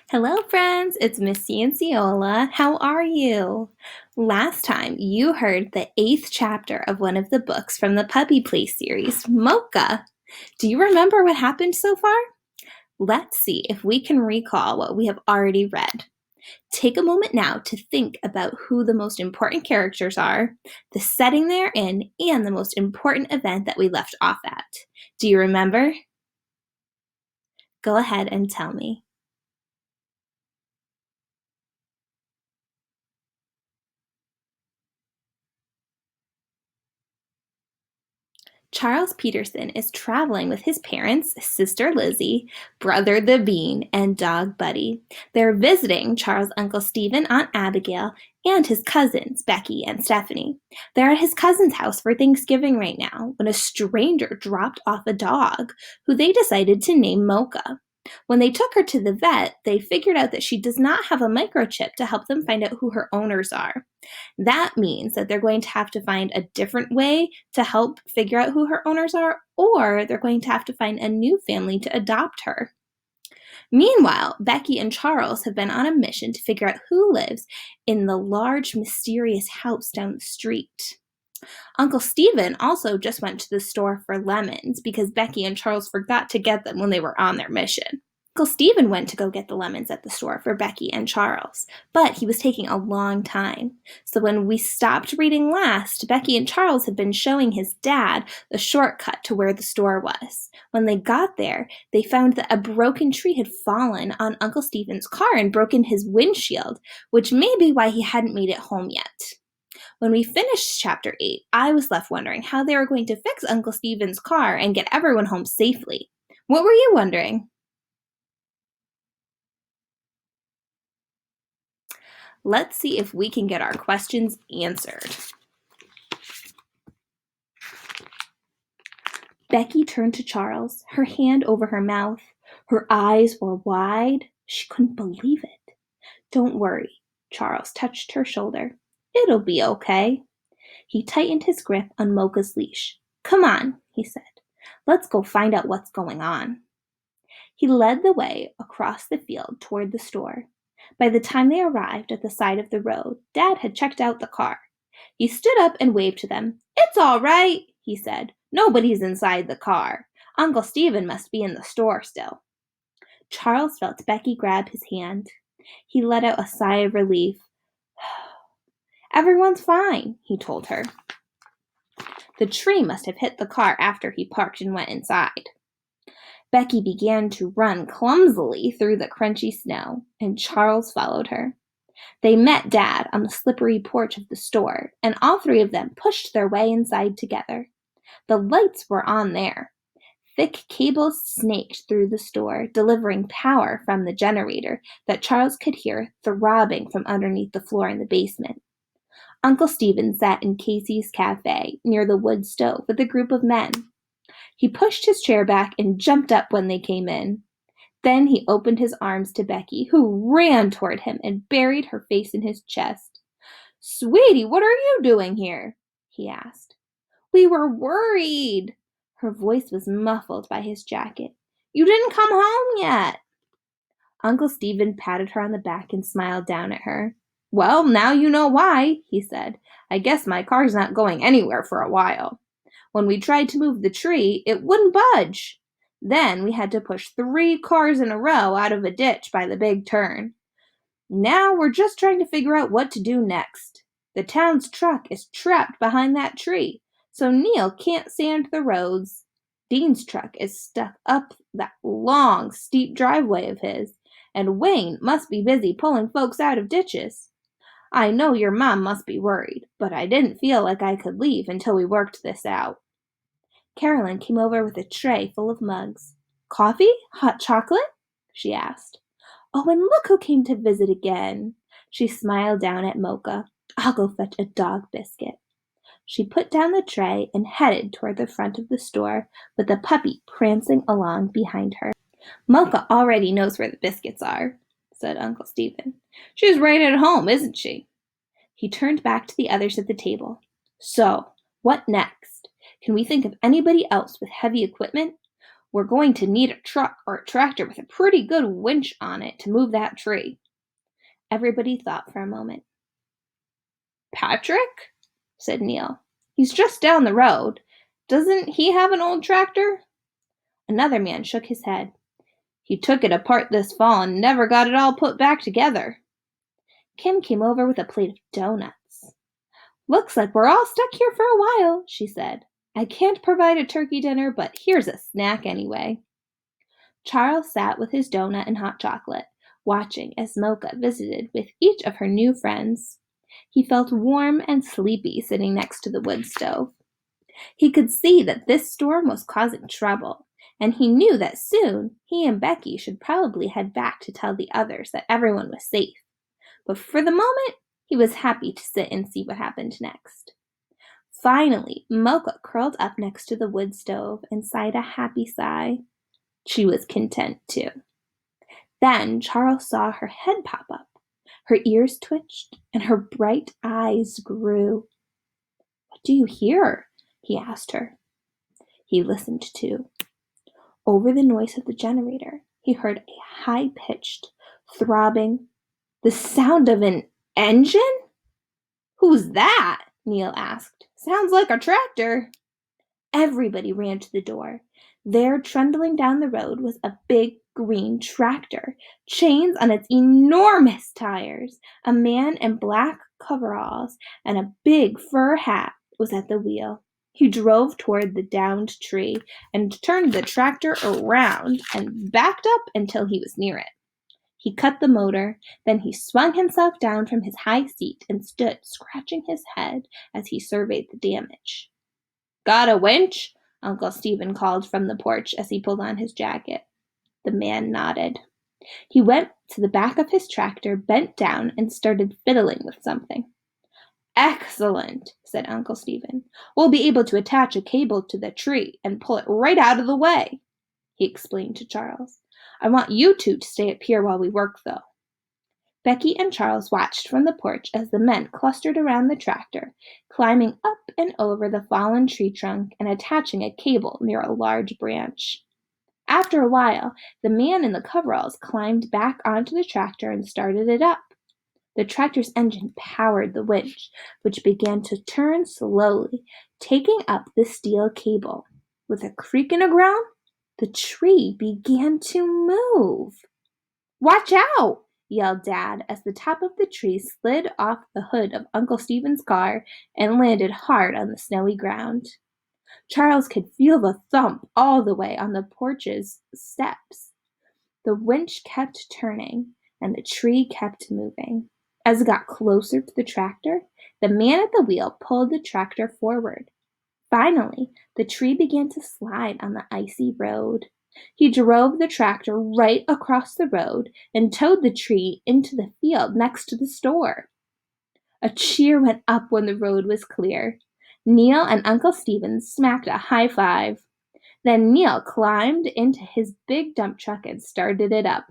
Hello, friends. It's Missy and Ciola. How are you? Last time you heard the 8th chapter of one of the books from the Puppy Place series, Mocha. Do you remember what happened so far? Let's see if we can recall what we have already read. Take a moment now to think about who the most important characters are, the setting they're in, and the most important event that we left off at. Do you remember? Go ahead and tell me. Charles Peterson is traveling with his parents, sister Lizzie, brother the Bean, and dog Buddy. They're visiting Charles' Uncle Stephen, Aunt Abigail, and his cousins, Becky and Stephanie. They're at his cousin's house for Thanksgiving right now when a stranger dropped off a dog who they decided to name Mocha. When they took her to the vet, they figured out that she does not have a microchip to help them find out who her owners are. That means that they're going to have to find a different way to help figure out who her owners are, or they're going to have to find a new family to adopt her. Meanwhile, Becky and Charles have been on a mission to figure out who lives in the large, mysterious house down the street. Uncle Stephen also just went to the store for lemons because Becky and Charles forgot to get them when they were on their mission. Uncle Stephen went to go get the lemons at the store for Becky and Charles, but he was taking a long time. So when we stopped reading last, Becky and Charles had been showing his dad the shortcut to where the store was. When they got there, they found that a broken tree had fallen on Uncle Stephen's car and broken his windshield, which may be why he hadn't made it home yet. When we finished chapter 8, I was left wondering how they were going to fix Uncle Stephen's car and get everyone home safely. What were you wondering? Let's see if we can get our questions answered. Becky turned to Charles, her hand over her mouth. Her eyes were wide. She couldn't believe it. Don't worry. Charles touched her shoulder. It'll be okay. He tightened his grip on Mocha's leash. Come on, he said. Let's go find out what's going on. He led the way across the field toward the store. By the time they arrived at the side of the road, Dad had checked out the car. He stood up and waved to them. It's all right, he said. Nobody's inside the car. Uncle Stephen must be in the store still. Charles felt Becky grab his hand. He let out a sigh of relief. Everyone's fine, he told her. The tree must have hit the car after he parked and went inside. Becky began to run clumsily through the crunchy snow, and Charles followed her. They met Dad on the slippery porch of the store, and all three of them pushed their way inside together. The lights were on there. Thick cables snaked through the store, delivering power from the generator that Charles could hear throbbing from underneath the floor in the basement. Uncle Stephen sat in Casey's cafe near the wood stove with a group of men. He pushed his chair back and jumped up when they came in. Then he opened his arms to Becky, who ran toward him and buried her face in his chest. Sweetie, what are you doing here? He asked. We were worried. Her voice was muffled by his jacket. You didn't come home yet. Uncle Stephen patted her on the back and smiled down at her. Well, now you know why, he said. I guess my car's not going anywhere for a while. When we tried to move the tree, it wouldn't budge. Then we had to push 3 cars in a row out of a ditch by the big turn. Now we're just trying to figure out what to do next. The town's truck is trapped behind that tree, so Neil can't sand the roads. Dean's truck is stuck up that long, steep driveway of his, and Wayne must be busy pulling folks out of ditches. I know your mom must be worried, but I didn't feel like I could leave until we worked this out. Carolyn came over with a tray full of mugs. Coffee? Hot chocolate? She asked. Oh, and look who came to visit again. She smiled down at Mocha. I'll go fetch a dog biscuit. She put down the tray and headed toward the front of the store with the puppy prancing along behind her. Mocha already knows where the biscuits are, said Uncle Stephen. She's right at home, isn't she? He turned back to the others at the table. So, what next? Can we think of anybody else with heavy equipment? We're going to need a truck or a tractor with a pretty good winch on it to move that tree." Everybody thought for a moment. "Patrick?" said Neil. "He's just down the road. Doesn't he have an old tractor?" Another man shook his head. "He took it apart this fall and never got it all put back together." Kim came over with a plate of donuts. "Looks like we're all stuck here for a while," she said. "I can't provide a turkey dinner, but here's a snack anyway." Charles sat with his donut and hot chocolate, watching as Mocha visited with each of her new friends. He felt warm and sleepy sitting next to the wood stove. He could see that this storm was causing trouble, and he knew that soon he and Becky should probably head back to tell the others that everyone was safe. But for the moment, he was happy to sit and see what happened next. Finally, Mocha curled up next to the wood stove and sighed a happy sigh. She was content too. Then Charles saw her head pop up. Her ears twitched, and her bright eyes grew. "What do you hear?" he asked her. He listened too. Over the noise of the generator, he heard a high-pitched, throbbing, the sound of an engine? "Who's that?" Neil asked. "Sounds like a tractor." Everybody ran to the door. There, trundling down the road, was a big green tractor, chains on its enormous tires. A man in black coveralls and a big fur hat was at the wheel. He drove toward the downed tree and turned the tractor around and backed up until he was near it. He cut the motor, then he swung himself down from his high seat and stood scratching his head as he surveyed the damage. "Got a winch?" Uncle Stephen called from the porch as he pulled on his jacket. The man nodded. He went to the back of his tractor, bent down, and started fiddling with something. "Excellent," said Uncle Stephen. "We'll be able to attach a cable to the tree and pull it right out of the way," he explained to Charles. "I want you two to stay up here while we work, though." Becky and Charles watched from the porch as the men clustered around the tractor, climbing up and over the fallen tree trunk and attaching a cable near a large branch. After a while, the man in the coveralls climbed back onto the tractor and started it up. The tractor's engine powered the winch, which began to turn slowly, taking up the steel cable. With a creak in the ground, the tree began to move. "Watch out!" yelled Dad as the top of the tree slid off the hood of Uncle Stephen's car and landed hard on the snowy ground. Charles could feel the thump all the way on the porch's steps. The winch kept turning, and the tree kept moving. As it got closer to the tractor, the man at the wheel pulled the tractor forward. Finally, the tree began to slide on the icy road. He drove the tractor right across the road and towed the tree into the field next to the store. A cheer went up when the road was clear. Neil and Uncle Stephen smacked a high five. Then Neil climbed into his big dump truck and started it up.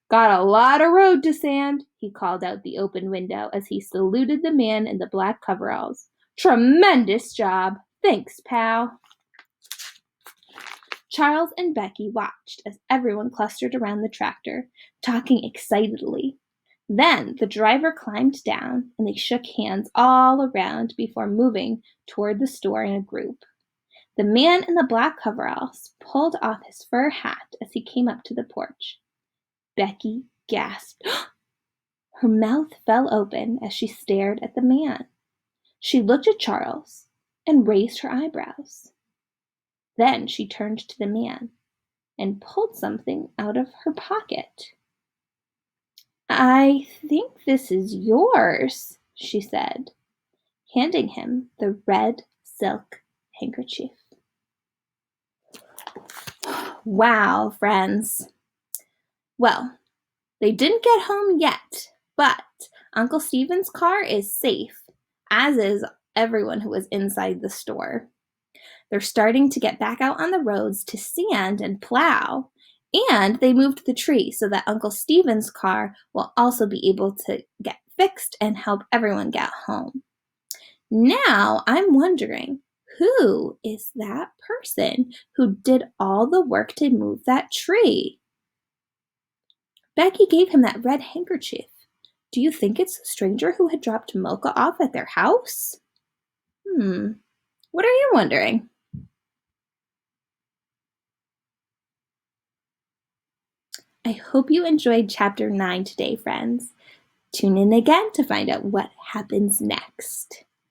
"Got a lot of road to sand," he called out the open window as he saluted the man in the black coveralls. "Tremendous job. Thanks, pal." Charles and Becky watched as everyone clustered around the tractor, talking excitedly. Then the driver climbed down, and they shook hands all around before moving toward the store in a group. The man in the black coveralls pulled off his fur hat as he came up to the porch. Becky gasped. Her mouth fell open as she stared at the man. She looked at Charles and raised her eyebrows. Then she turned to the man and pulled something out of her pocket. "I think this is yours," she said, handing him the red silk handkerchief. Wow, friends. Well, they didn't get home yet, but Uncle Stephen's car is safe, as is everyone who was inside the store. They're starting to get back out on the roads to sand and plow, and they moved the tree so that Uncle Stephen's car will also be able to get fixed and help everyone get home. Now I'm wondering, Who is that person who did all the work to move that tree? Becky gave him that red handkerchief. Do you think it's the stranger who had dropped Mocha off at their house? What are you wondering? I hope you enjoyed Chapter 9 today, friends. Tune in again to find out what happens next.